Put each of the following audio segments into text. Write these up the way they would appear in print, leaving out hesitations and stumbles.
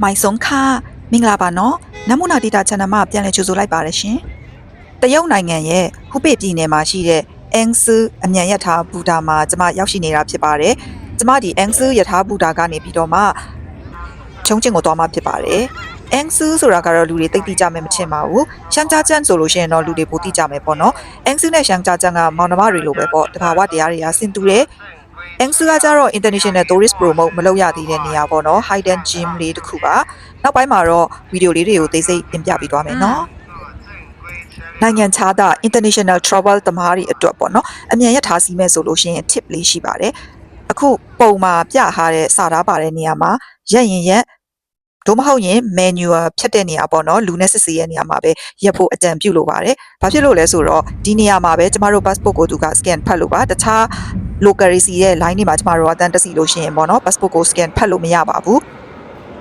မိုင်ဆုံးခမင်္ဂလာပါနော်နမူနာဒေတာချန်နယ်မှာပြန်လည်ကြိုဆိုလိုက်ပါရရှင်တရုတ်နိုင်ငံရဲ့ဟူပေပြည်နယ်မှာရှိတဲ့အန်ဆူအမြန်ရထားဘူတာမှာကျမရောက်ရှိနေတာဖြစ်ပါတယ်ကျမဒီအန်ဆူရထားဘူတာကနေပြီးတော့မှချုံချင်းကိုသွားမှဖြစ်ပါတယ်အန်ဆူဆိုတာကတော့လူတွေသိသိကြမယ်မချင်ပါဘူးရှမ်းကြားကျန်းဆိုလို့ရှိရင်တော့လူတွေပိုသိကြမယ်ပေါ့နော်အန်ဆူနဲ့ရှမ်းကြားကျန်းကမောင်နှမတွေလိုပဲပေါ့တဘာဝတရားတွေကဆင်တူတယ်အန်ဆူကကြတော့ international tourist promote မလုပ်ရသေးတဲ့နေရာပေါ့နော် hidden gem လေးတစ်ခုပါနောက်ပိုင်းမှာတော့ဗီဒီယိုလေးတွေကိုသိစိတ်တင်ပြပေးသွားမယ်နော်နိုင်ငံခြားသား international travel သမားတွေအတွက်ပေါ့နော်အမြန်ရထားစီးမဲ့ဆိုလို့ရှိရင် tip လေးရှိပါတယ်အခုပုံမှာပြထားတဲ့စာသားပါတဲ့နေရာမှာရက်ရင်ရက်တို့မဟုတ်ရင် manual ဖြတ်တဲ့နေရာပေါ့နော်လူနဲ့စစ်ဆေးရဲ့နေရာမှာပဲရက်ဖို့အကြံပြုလိုပါတယ်ဘာဖြစ်လို့လဲဆိုတော့ဒီနေရာမှာပဲကျမတို့ passport ကိုသူက scan ဖတ်လို့ပါတခြား local ရဲ့ line တွေမှာကျမတို့အတန်းတက်စီလို့ရှိရင်ပေါ့နော် passport ကို scan ဖတ်လို့မရပါဘူး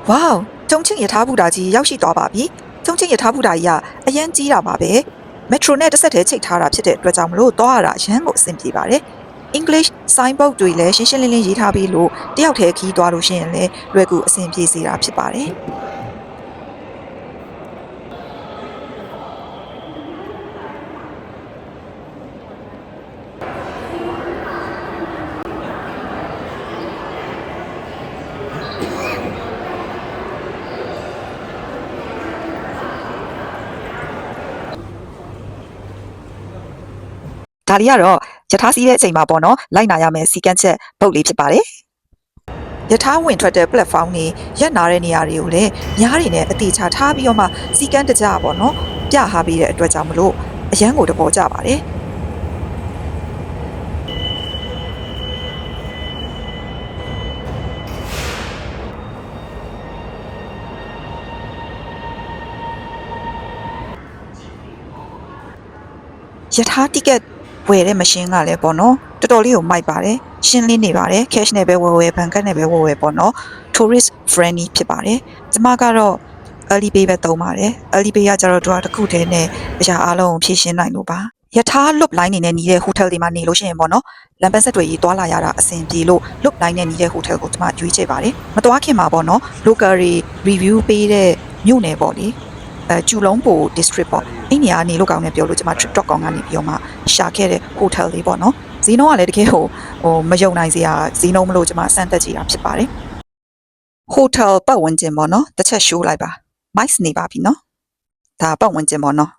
wow ကျုံချင်းရထားဘူတာကြီးရောက်ရှိသွားပါပြီကျုံချင်းရထားဘူတာကြီးကအရန်ကြီးတာပါပဲ metro နဲ့တစ်ဆက်တည်းချိတ်ထားတာဖြစ်တဲ့အတွက်ကြောင့်မလို့သွားရတာအရန်ကိုအဆင်ပြေပါတယ်English signboard တွေလည်းရှင်းရှင်းလင်းလင်းရေးထားပြီးလို့တယောက်တည်းခီးသွားလို့ရှိရင်လည်းလွယ်ကူအဆင်ပြေစေတာဖြစ်ပါတယ်ဒါလေးကတော့ယထာစီးတဲ့အချိန်မှာပေါ့နော်လိုက်နာရမယ့်စီကန်းချက်ပုတ်လေးဖြစ်ပါတယ်ယထာဝင်ထွက်တဲ့ platform တွေရက်နာတဲ့နေရာတွေကိုလည်းများတွေနဲ့အတိအကျထားပြီးတော့မှစီကန်းတကြပေါ့နော်ပြထားပြီးတဲ့အတွက်ကြောင့်မလို့အရန်ကိုတပေါ်ကြပါတယ်ယထာတိကက်ဝယ်တဲ့ machine ကလည်းပေါ့နော်တော်တော်လေးကိုမိုက်ပါတယ်ရှင်းလင်းနေပါတယ် cash နဲ့ပဲဝယ်ဘဏ်ကတ်နဲ့ပဲဝယ်ပေါ့နော် tourist friendly ဖြစ်ပါတယ်ကျမကတော့ Alipay ပဲသုံးပါတယ် Alipay ကကျတော့သူကတစ်ခုတည်းနဲ့အရာအားလုံးဖြည့်ရှင်းနိုင်လို့ပါယထာ loop line နေနဲ့ညီတဲ့ hotel တွေမှာနေလို့ရှိရင်ပေါ့နော်လမ်းပန်းဆက်တွေကြီးသွားလာရတာအဆင်ပြေလို့ loop line နဲ့ညီတဲ့ hotel ကိုကျမရွေးချယ်ပါတယ်မသွားခင်မှာပေါ့နော် local တွေ review ပေးတဲ့မြို့နယ်ပေါ့လေကျူလုံးပို district ပေါ့အဲ့နေရာနေလို့ကောင်းတယ်ပြောလို့ကျွန်မ trip.com ကနေပြီးတော့မှရှာခဲ့တဲ့ hotel လေးပေါ့နော်ဈေးနှုန်းကလည်းတကယ်ဟိုမယုံနိုင်စရာဈေးနှုန်းမလို့ကျွန်မစမ်းသက်ကြည့်တာဖြစ်ပါတယ် hotel ပတ်ဝန်းကျင်ပေါ့နော်တစ်ချက် show လိုက်ပါ mice နေပါပြီနော်ဒါပတ်ဝန်းကျင်ပေါ့နော်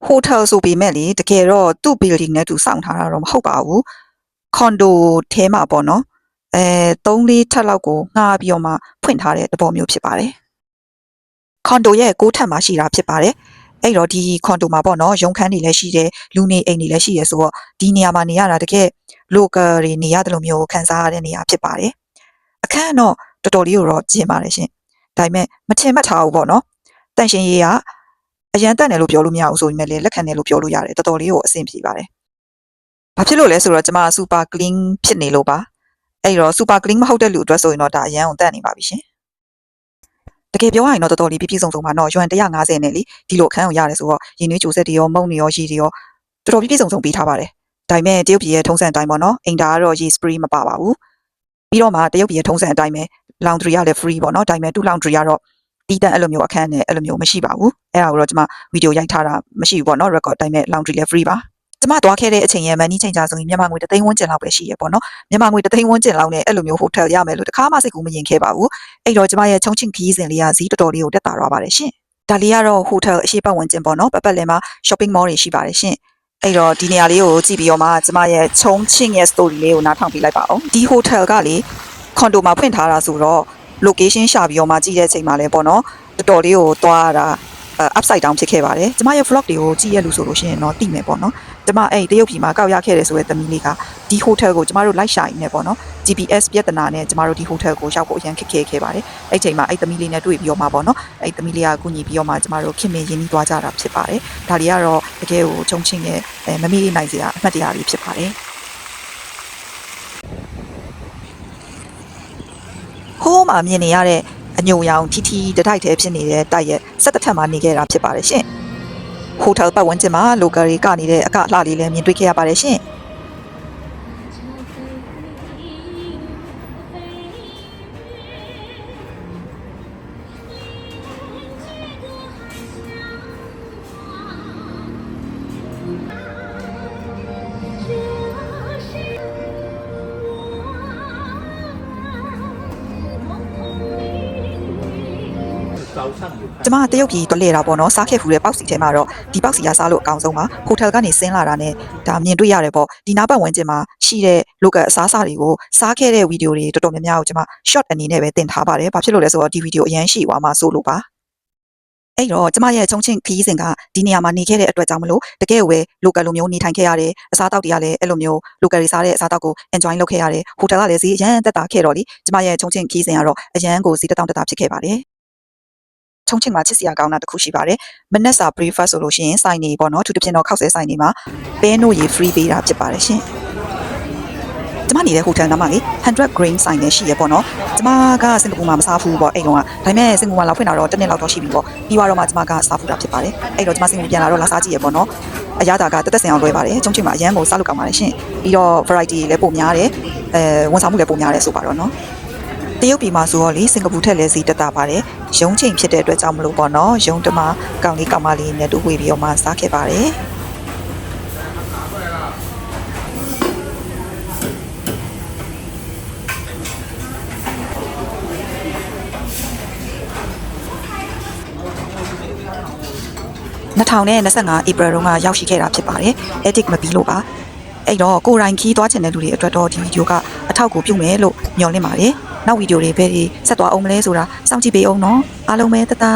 ဟိုတယ်ဆိုပေမဲ့လေတကယ်တော့သူ့ building နဲ့သူစောင့်ထားတာတော့မဟုတ်ပါဘူးကွန်ဒိုထဲမှာပေါ့နော်3-4ထပ်လောက်ကိုငှားပြီးတော့မှဖွင့်ထားတဲ့သဘောမျိုးဖြစ်ပါတယ်ကွန်ဒိုရဲ့6ထပ်မှာရှိတာဖြစ်ပါတယ်အဲ့တော့ဒီကွန်ဒိုမှာပေါ့နော်ရုံခန်းတွေလည်းရှိတယ်လူနေအိမ်တွေလည်းရှိတယ်ဆိုတော့ဒီနေရာမှာနေရတာတကယ် local တွေနေရတယ်လို့မျိုးခံစားရတဲ့နေရာဖြစ်ပါတယ်အခန်းတော့တော်တော်လေးကိုတော့ကျင်းပါတယ်ရှင်ဒါပေမဲ့မထင်မှတ်ထားဘူးပေါ့နော်တန့်ရှင်ရေးကအရန်တက်တယ်လို့ပြောလို့မရဘူးဆိုပေမဲ့လည်းလက်ခံတယ်လို့ပြောလို့ရတယ်တော်တော်လေးကိုအဆင်ပြေပါတယ်ဘာဖြစ်လို့လဲဆိုတော့ကျမ super clean ဖြစ်နေလို့ပါအဲ့တော့ super clean မဟုတ်တဲ့လူအတွက်ဆိုရင်တော့ဒါအရန်အောင်တက်နေပါပြီရှင်တကယ်ပြောရရင်တော့တော်တော်လေးပြည့်စုံပါတော့ယွမ်150နဲ့လေဒီလိုအခန်းကိုရတယ်ဆိုတော့ရင်းနှီးကြိုဆက်တွေရောမုံတွေရောရေတွေရောတော်တော်ပြည့်စုံပေးထားပါတယ်ဒါပေမဲ့တရုတ်ပြည်ရဲ့ထုံးစံအတိုင်းပေါ့နော်အိမ်ဒါကတော့ရေ spray မပါပါဘူးပြီးတော့မှတရုတ်ပြည်ရဲ့ထုံးစံအတိုင်းပဲ laundry ကလည်း free ပေါ့နော်ဒါပေမဲ့သူ့ laundry ကတော့တီးတန့်အဲ့လိုမျိုးအခန်းနဲ့အဲ့လိုမျိုးမရှိပါဘူးအဲ့ဒါကိုတော့ကျွန်မဗီဒီယိုရိုက်ထားတာမရှိဘူးပေါ့နော် record တိုင်းမဲ့ laundry လည်း free ပါကျမသွားခဲ့တဲ့အချိန်ရဲ့ money changer ဆိုရင်မြန်မာငွေ3သိန်းဝန်းကျင်လောက်ပဲရှိရပေါ့နော်မြန်မာငွေ3သိန်းဝန်းကျင်လောက်နဲ့အဲ့လိုမျိုး hotel ရမယ်လို့တခါမှစိတ်ကူးမရင်ခဲ့ပါဘူးအဲ့တော့ကျမရဲ့ချုံချင်းခီးစဉ်လေးကဈေးတော်တော်လေးကိုတက်တာသွားပါတယ်ရှင်ဒါလေးကတော့ hotel အရှိပတ်ဝန်းကျင်ပေါ့နော်ပတ်ပတ်လည်မှာ shopping mall တွေရှိပါတယ်ရှင်အဲ့တော့ဒီနေရာလေးကိုကြည့်ပြီးတော့မှကျမရဲ့ချုံချင်းရဲ့ story လေးကိုနားထောင်ပြလိုက်ပါအောင်ဒီ hotel ကလေကွန်ဒိုမှာဖွင့်ထားတာဆိုတော့ location ရှာပြီးတော့မှကြည့်တဲ့အချိန်မှာလဲပေါ့နော်တော်တော်လေးကိုသွားတာupside down ဖြစ်ခဲ့ပါတယ်ကျမရဲ့ vlog တွေကိုကြည့်ရလို့ဆိုလို့ရှိရင်တော့သိမယ်ပေါ့နော်ကျမအဲ့တရုတ်ပြည်မှာကောက်ရခဲ့တယ်ဆိုတဲ့သမီးလေးကဒီ hotel ကိုကျမတို့လိုက်ရှာရင်းနဲ့ပေါ့နော် GPS ပြဿနာနဲ့ကျမတို့ဒီ hotel ကိုရောက်ဖို့အရန်ခက်ခဲခဲ့ပါတယ်အဲ့ချိန်မှာအဲ့သမီးလေးနဲ့တွေ့ပြီးတော့မှပေါ့နော်အဲ့သမီးလေးကကူညီပြီးတော့မှကျမတို့ခင်မင်ရင်းနှီးသွားကြတာဖြစ်ပါတယ်ဒါလေးကတော့တကယ်ကိုချုံချင်းရဲ့မမေ့နိုင်စရာအမှတ်တရလေးဖြစ်ပါတယ်ဟိုးမှာမြင်နေရတဲ့အညိုရောင်ထီထီတတိုက်ထဲဖြစ်နေတဲ့တိုက်ရဲ့ဆက်တစ်ထက်မှာနေခဲ့တာဖြစ်ပါတယ်ရှင် ဟိုတယ်ပတ်ဝန်းကျင်မှာ local တွေကနေတဲ့အကအလှလေးလည်းမြင်တွေ့ခဲ့ရပါတယ်ရှင်။ ကျမတရုတ်ပြည်တွလဲတာပေါ့နော်စားခဲ့ဖူးတဲ့ပေါက်စီထဲမှာတော့ဒီပေါက်စီရစားလို့အကောင်းဆုံးပါဟိုတယ်ကနေဆင်းလာတာနဲ့ဒါမြင်တွေ့ရတယ်ပေါ့ဒီနားပတ်ဝန်းကျင်မှာရှိတဲ့ local အစားအစာတွေကိုစားခဲ့တဲ့ဗီဒီယိုတွေတော်တော်များများကိုကျမ short အနေနဲ့ပဲတင်ထားပါတယ်ဘာဖြစ်လို့လဲဆိုတော့ဒီဗီဒီယိုအရန်ရှိသွားမှာစိုးလို့ပါအဲ့တော့ကျမရဲ့ချုံချင်းခီးစဉ်ကဒီနေရာမှာနေခဲ့တဲ့အတွက်ကြောင့်မလို့တကယ်ကိုပဲ local လိုမျိုးနေထိုင်ခဲ့ရတယ်အစားအသောက်တွေကလည်းအဲ့လိုမျိုး local တွေစားတဲ့အစားအသောက်ကို enjoy လုပ်ခဲ့ရတယ်ဟိုတယ်ကလည်းဈေးအရန်တက်တာခဲ့တော့လေကျမရဲ့ချုံချင်းခီးစဉ်ကတော့အရန်ကိုဈေးတက်တောင့်တက်တာဖြစ်ခဲ့ပါတယ်ချုံချင်းမှာချစ်စရာကောင်းတာတစ်ခုရှိပါတယ်မနက်စာ breakfast ဆိုလို့ရှိရင်စိုင်းနေပေါ့နော်သူတစ်ပြင်းတော့ခောက်ဆဲစိုင်းနေမှာပဲနို့ရေ free ပေးတာဖြစ်ပါတယ်ရှင်ကျမနေတဲ့ဟိုတယ်နားမှာလေ100 grain ဆိုင်နဲ့ရှိရပေါ့နော်ကျမကစင်ကာပူမှာမစားဘူးပေါ့အဲ့တော့ဒါပေမဲ့စင်ကာပူမှာလာဖွင့်တာတော့တစ်နှစ်လောက်တော့ရှိပြီပေါ့ပြီးတော့မှကျမကစားဖူးတာဖြစ်ပါတယ်အဲ့တော့ကျမစင်ကာပူပြန်လာတော့လာစားကြည့်ရပေါ့နော်အရသာကတက်တက်ဆင်အောင်လွဲပါတယ်ကျုံချင်းမှာအရန်ကိုစားလို့ကောင်းပါတယ်ရှင်ပြီးတော့ variety လည်းပိုများတယ်ဝန်ဆောင်မှုလည်းပိုများတယ်ဆိုပါတော့နော်တရုတ်ပြည်မှာဆိုတော့လေစင်ကာပူထက်လည်းဈေးတက်တာပါတယ်ရုံးချိန်ဖြစ်တဲ့အတွက်ကြောင့်မလို့ပေါ့နော်ရုံးတမကောင်လေးကောင်မလေးနဲ့တူဝေပြီးတော့မှစားခဲ့ပါတယ်2025 April တုန်းကရောက်ရှိခဲ့တာဖြစ်ပါတယ် edit မပြီးလို့ပါအဲ့တော့ကိုရိုင်းခီးသွားချင်တဲ့လူတွေအတွက်တော့ဒီဗီဒီယိုကအထောက်ကိုပြုမယ်လို့မျှော်လင့်ပါတယ်နောက်ဗီဒီယိုတွေပဲဆက်သွားအောင်မလဲဆိုတာစောင့်ကြည့်ပေးအောင်နော်အားလုံးပဲတတာ